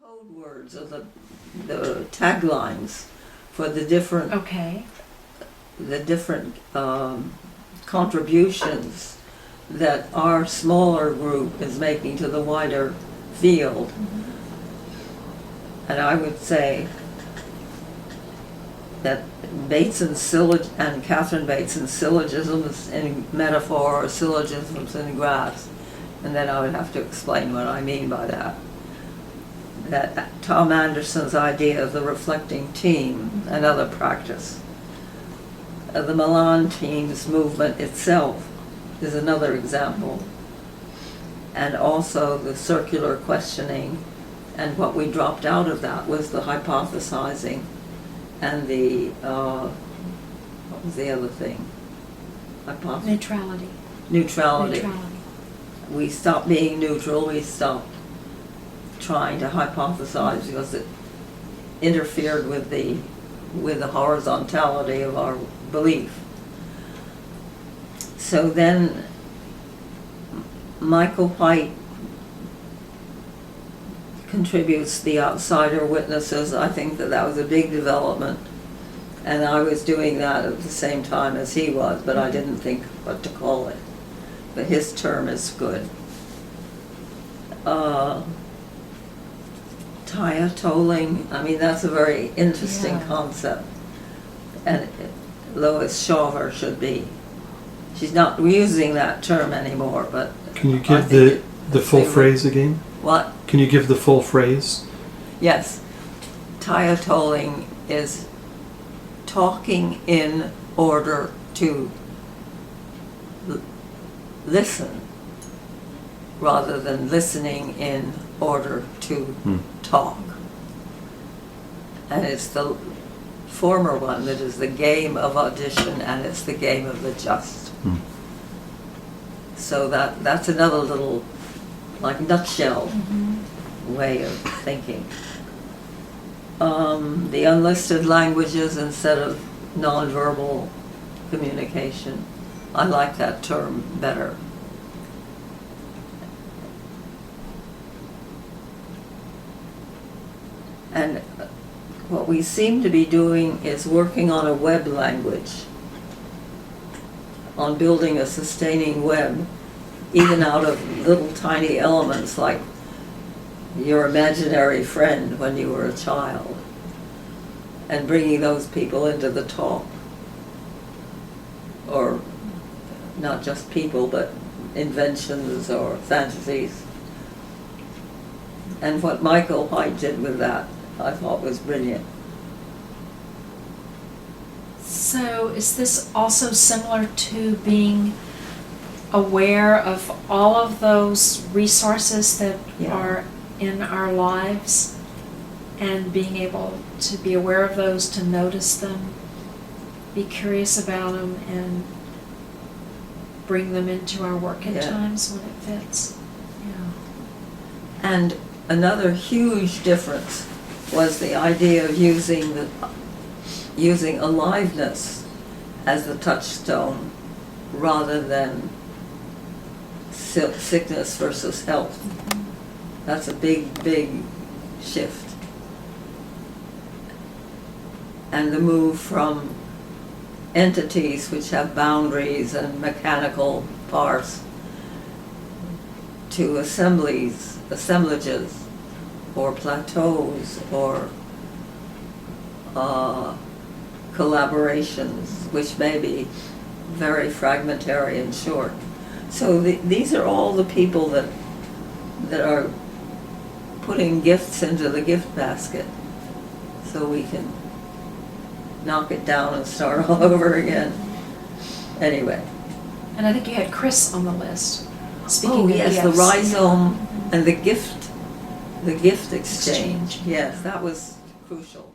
code words or the taglines for the different Okay. contributions that our smaller group is making to the wider field. And I would say that Catherine Bateson's syllogisms in metaphor or syllogisms in graphs, and then I would have to explain what I mean by that. That Tom Anderson's idea of the reflecting team, another practice. The Milan team's movement itself is another example. And also the circular questioning, and what we dropped out of that was the hypothesizing and the, what was the other thing? Neutrality. Neutrality. We stopped being neutral, we stopped trying to hypothesize because it interfered with the horizontality of our belief. So then Michael White contributes the outsider witnesses. I think that was a big development, and I was doing that at the same time as he was, but I didn't think what to call it. But his term is good. Taya tolling, I mean, that's a very interesting concept. And Lois Shaver should be. She's not using that term anymore, but... Can you give the full phrase again? What? Can you give the full phrase? Yes. Taya tolling is talking in order to listen, rather than listening in order to talk. And it's the former one that is the game of audition, and it's the game of the just. So that's another little, like, nutshell way of thinking. The unlisted languages instead of nonverbal communication. I like that term better. And what we seem to be doing is working on a web language, on building a sustaining web, even out of little tiny elements like your imaginary friend when you were a child, and bringing those people into the talk. Or not just people, but inventions or fantasies. And what Michael White did with that, I thought was brilliant. So is this also similar to being aware of all of those resources that are in our lives, and being able to be aware of those, to notice them, be curious about them, and bring them into our work at times when it fits? Yeah. And another huge difference was the idea of using aliveness as the touchstone rather than sickness versus health. That's a big, big shift. And the move from entities which have boundaries and mechanical parts to assemblages, or plateaus, or collaborations, which may be very fragmentary and short. So these are all the people that are putting gifts into the gift basket, so we can knock it down and start all over again. Anyway. And I think you had Chris on the list. Speaking of yes, gifts. the rhizome and the gift exchange. Yes, that was crucial.